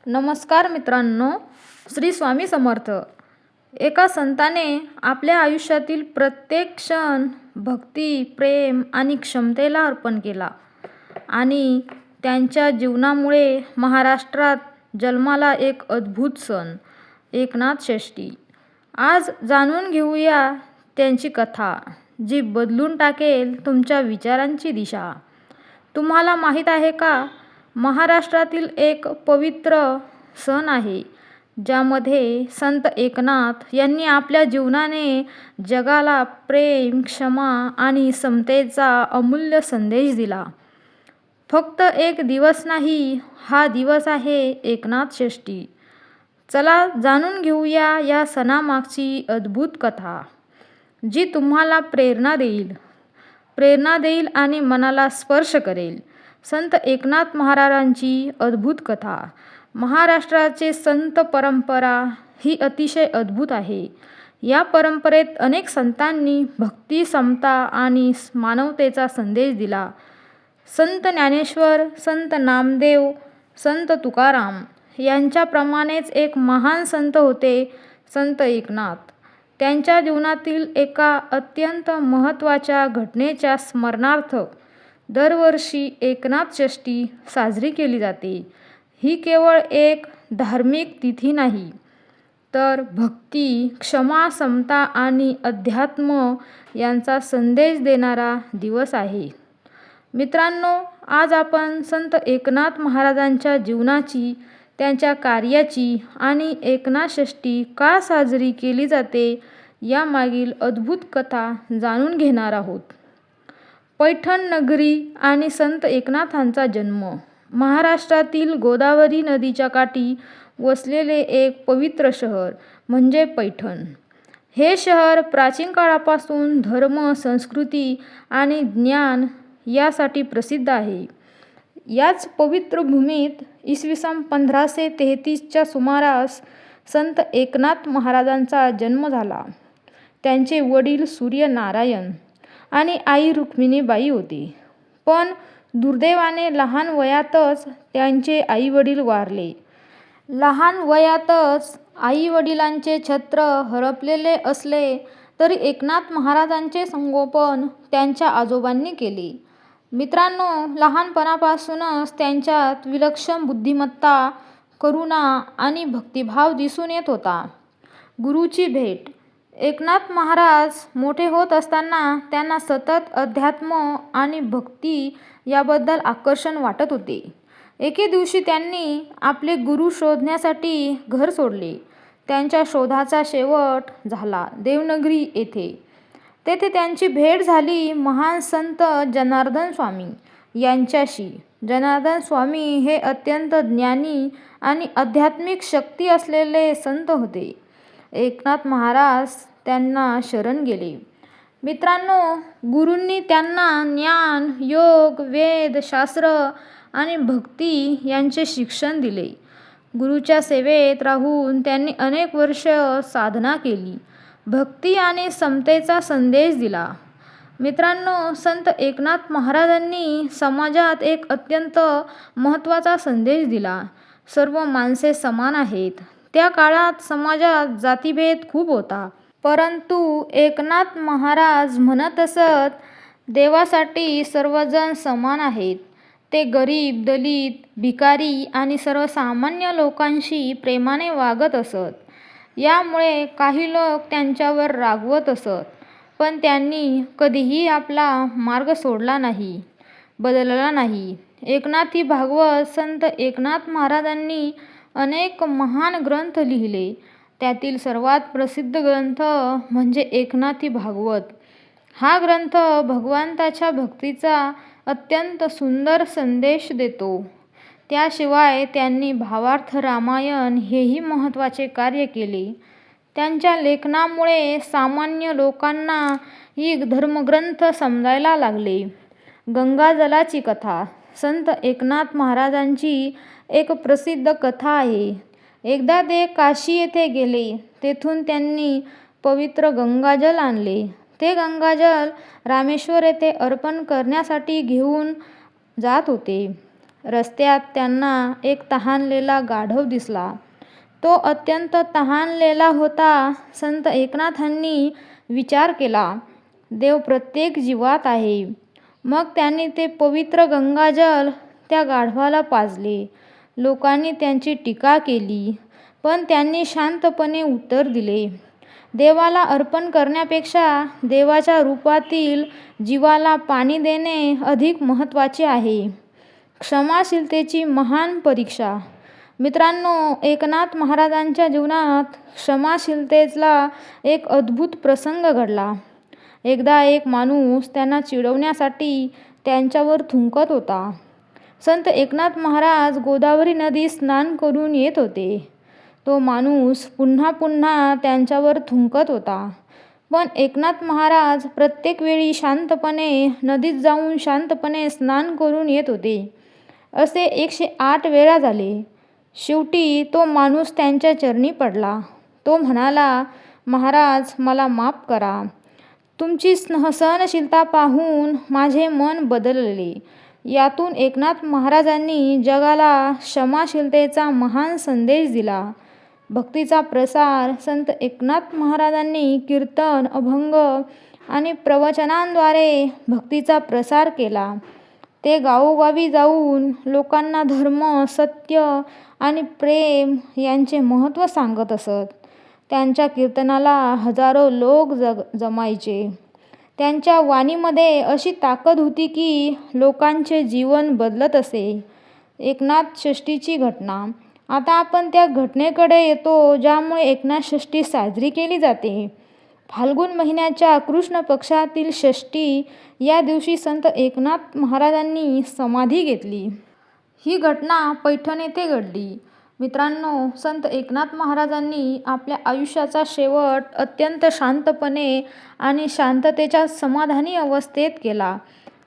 नमस्कार मित्रांनो, श्री स्वामी समर्थ. एका संताने आपल्या आयुष्यातील प्रत्येक क्षण भक्ती, प्रेम आणि क्षमतेला अर्पण केला आणि त्यांच्या जीवनामुळे महाराष्ट्रात जन्माला एक अद्भुत सण, एकनाथ षष्ठी. आज जाणून घेऊया त्यांची कथा, जी बदलून टाकेल तुमच्या विचारांची दिशा. तुम्हाला माहीत आहे का, महाराष्ट्रातील एक पवित्र सण आहे ज्यामध्ये संत एकनाथ यांनी आपल्या जीवनाने जगाला प्रेम, क्षमा आणि समतेचा अमूल्य संदेश दिला. फक्त एक दिवस नाही, हा दिवस आहे एकनाथ षष्ठी. चला जाणून घेऊया या सणामागची अद्भुत कथा, जी तुम्हाला प्रेरणा देईल आणि मनाला स्पर्श करेल. संत एकनाथ महाराजांची अद्भुत कथा. महाराष्ट्राचे संत परंपरा ही अतिशय अद्भुत आहे. या परंपरेत अनेक संतांनी भक्ती, समता आणि मानवतेचा संदेश दिला. संत ज्ञानेश्वर, संत नामदेव, संत तुकाराम यांच्याप्रमाणेच एक महान संत होते संत एकनाथ. त्यांच्या जीवनातील एका अत्यंत महत्त्वाच्या घटनेच्या स्मरणार्थ दरवर्षी एकनाथ षष्ठी साजरी केली जाते. ही केवळ एक धार्मिक तिथी नाही, तर भक्ती, क्षमा, समता आणि अध्यात्म यांचा संदेश देणारा दिवस आहे. मित्रांनो, आज आपण संत एकनाथ महाराजांच्या जीवनाची, त्यांच्या कार्याची आणि एकनाथ षष्ठी का साजरी केली जाते यामागील अद्भुत कथा जाणून घेणार आहोत. पैठण नगरी आणि संत एकनाथांचा जन्म. महाराष्ट्रातील गोदावरी नदीच्या काठी वसलेले एक पवित्र शहर म्हणजे पैठण. हे शहर प्राचीन काळापासून धर्म, संस्कृती आणि ज्ञान यासाठी प्रसिद्ध आहे. याच पवित्र भूमीत इसवी सन 1533च्या सुमारास संत एकनाथ महाराजांचा जन्म झाला. त्यांचे वडील सूर्यनारायण आणि आई रुक्मिणीबाई होते. पण दुर्दैवाने लहान वयातच त्यांचे आई-वडील वारले. लहान वयातच आई-वडिलांचे छत्र हरपलेले असले तरी एकनाथ महाराजांचे संगोपन त्यांच्या आजोबांनी केले. मित्रांनो, लहानपणापासूनच त्यांच्यात विलक्षण बुद्धिमत्ता, करुणा आणि भक्तिभाव दिसून येत होता. गुरुची भेट. एकनाथ महाराज मोठे होत असताना त्यांना सतत अध्यात्म आणि भक्ती याबद्दल आकर्षण वाटत होते. एके दिवशी त्यांनी आपले गुरु शोधण्यासाठी घर सोडले. त्यांच्या शोधाचा शेवट झाला देवनागरी येथे. तेथे त्यांची भेट झाली महान संत जनार्दन स्वामी यांच्याशी. जनार्दन स्वामी हे अत्यंत ज्ञानी आणि आध्यात्मिक शक्ती असलेले संत होते. एकनाथ महाराज त्यांना शरण गेले. मित्रांनो, गुरूंनी त्यांना ज्ञान, योग, वेद, शास्त्र आणि भक्ती यांचे शिक्षण दिले. गुरुच्या सेवेत राहून त्यांनी अनेक वर्ष साधना केली, भक्ती आणि समतेचा संदेश दिला. मित्रांनो, संत एकनाथ महाराजांनी समाजात एक अत्यंत महत्त्वाचा संदेश दिला. सर्व माणसे समान आहेत. त्या काळात समाजात जातीभेद खूप होता. परंतु एकनाथ महाराज म्हणत असत, देवासाठी सर्वजण समान आहेत. ते गरीब, दलित, भिकारी आणि सर्वसामान्य लोकांशी प्रेमाने वागत असत. यामुळे काही लोक त्यांच्यावर रागवत असत, पण त्यांनी कधीही आपला मार्ग सोडला नाही, बदलला नाही. एकनाथी भागवत. संत एकनाथ महाराजांनी अनेक महान ग्रंथ लिहिले. त्यातील सर्वात प्रसिद्ध ग्रंथ म्हणजे एकनाथी भागवत. हा ग्रंथ भगवंताच्या भक्तीचा अत्यंत सुंदर संदेश देतो. त्याशिवाय त्यांनी भावार्थ रामायण हेही महत्त्वाचे कार्य केले. त्यांच्या लेखनामुळे सामान्य लोकांना ही धर्मग्रंथ समजायला लागले. गंगाजलाची कथा. संत एकनाथ महाराजांची एक प्रसिद्ध कथा आहे. एकदा ते काशी येथे गेले. तेथून त्यांनी पवित्र गंगाजल आणले. ते गंगाजल रामेश्वर येथे अर्पण करण्यासाठी घेऊन जात होते. रस्त्यात त्यांना एक तहानलेला गाढव दिसला. तो अत्यंत तहानलेला होता. संत एकनाथांनी विचार केला, देव प्रत्येक जीवात आहे. मग त्यांनी ते पवित्र गंगाजल त्या गाढवाला पाजले. लोकांनी त्यांची टीका केली, पण त्यांनी शांतपणे उत्तर दिले, देवाला अर्पण करण्यापेक्षा देवाच्या रूपातील जीवाला पाणी देणे अधिक महत्त्वाचे आहे. क्षमाशीलतेची महान परीक्षा. मित्रांनो, एकनाथ महाराजांच्या जीवनात क्षमाशीलतेचा एक अद्भुत प्रसंग घडला. एकदा एक माणूस त्यांना चिडवण्यासाठी त्यांच्यावर थुंकत होता. संत एकनाथ महाराज गोदावरी नदीत स्नान करून येत होते. तो माणूस पुन्हा पुन्हा त्यांच्यावर थुंकत होता, पण एकनाथ महाराज प्रत्येक वेळी शांतपणे नदीत जाऊन शांतपणे स्नान करून येत होते. असे 108 वेळा झाले. शेवटी तो माणूस त्यांच्या चरणी पडला. तो म्हणाला, महाराज, मला माफ करा. तुमची सहनशीलता पाहून माझे मन बदलले. यातून एकनाथ महाराजांनी जगाला क्षमाशीलतेचा महान संदेश दिला. भक्तीचा प्रसार. संत एकनाथ महाराजांनी कीर्तन, अभंग आणि प्रवचनांद्वारे भक्तीचा प्रसार केला. ते गावोगावी जाऊन लोकांना धर्म, सत्य आणि प्रेम यांचे महत्त्व सांगत असत. त्यांच्या कीर्तनाला हजारो लोक जमायचे. त्यांच्या वाणीमध्ये अशी ताकद होती की लोकांचे जीवन बदलत असे. एकनाथ षष्ठीची घटना. आता आपण त्या घटनेकडे येतो ज्यामुळे एकनाथ षष्ठी साजरी केली जाते. फाल्गुन महिन्याच्या कृष्ण पक्षातील षष्ठी या दिवशी संत एकनाथ महाराजांनी समाधी घेतली. ही घटना पैठण येथे घडली. मित्रांनो, संत एकनाथ महाराजांनी आपल्या आयुष्याचा शेवट अत्यंत शांतपणे आणि शांततेच्या समाधानी अवस्थेत केला.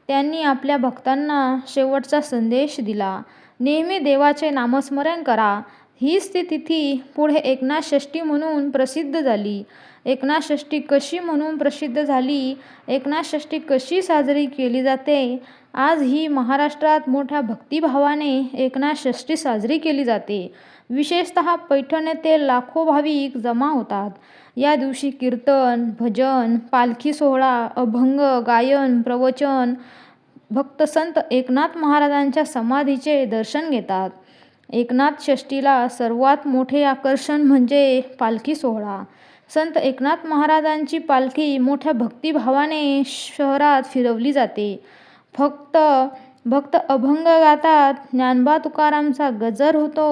त्यांनी आपल्या भक्तांना शेवटचा संदेश दिला, नेहमी देवाचे नामस्मरण करा. हीच ती तिथी पुढे एकनाथ षष्ठी म्हणून प्रसिद्ध झाली. एकनाथ षष्ठी कशी म्हणून प्रसिद्ध झाली? एकनाथ षष्ठी कशी साजरी केली जाते? आज ही महाराष्ट्रात मोठ्या भक्तिभावाने एकनाथ षष्ठी साजरी केली जाते. विशेषतः पैठण येथे लाखो भाविक जमा होतात. या दिवशी कीर्तन, भजन, पालखी सोहळा, अभंग, गायन, प्रवचन, भक्त संत एकनाथ महाराजांच्या समाधीचे दर्शन घेतात. एकनाथ षष्ठीला सर्वात मोठे आकर्षण म्हणजे पालखी सोहळा. संत एकनाथ महाराजांची पालखी मोठ्या भक्तिभावाने शहरात फिरवली जाते. भक्त अभंग गातात, ज्ञानोबा तुकारामचा गजर होतो,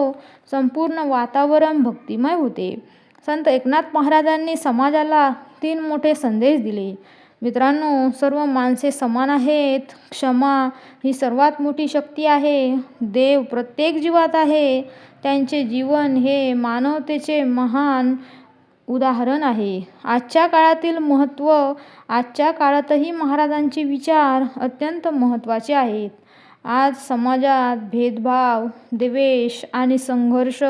संपूर्ण वातावरण भक्तिमय होते. संत एकनाथ महाराजांनी समाजाला 3 मोठे संदेश दिले. मित्रांनो, सर्व माणसे समान आहेत. क्षमा ही सर्वात मोठी शक्ती आहे. देव प्रत्येक जीवात आहे. त्यांचे जीवन हे मानवतेचे महान उदाहरण आहे. आजच्या काळातील महत्त्व. आजच्या काळातही महाराजांचे विचार अत्यंत महत्त्वाचे आहेत. आज समाजात भेदभाव, द्वेष आणि संघर्ष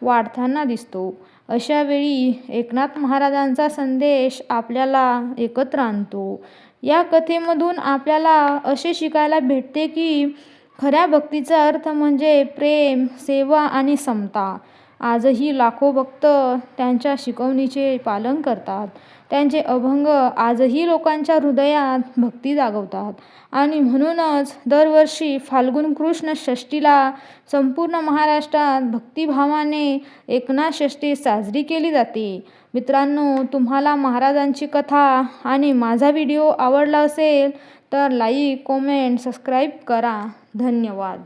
वाढताना दिसतो. अशा वेळी एकनाथ महाराजांचा संदेश आपल्याला एकत्र आणतो. या कथेमधून आपल्याला असे शिकायला भेटते की खऱ्या भक्तीचा अर्थ म्हणजे प्रेम, सेवा आणि समता. आजही लाखो भक्त त्यांच्या शिकवणीचे पालन करतात. त्यांचे अभंग आजही लोकांच्या हृदयात भक्ती जागवतात. आणि म्हणूनच दरवर्षी फाल्गुन कृष्ण षष्ठीला संपूर्ण महाराष्ट्रात भक्तिभावाने एकनाथ षष्ठी साजरी केली जाते. मित्रांनो, तुम्हाला महाराजांची कथा आणि माझा व्हिडिओ आवडला असेल तर लाईक, कमेंट, सबस्क्राईब करा. धन्यवाद.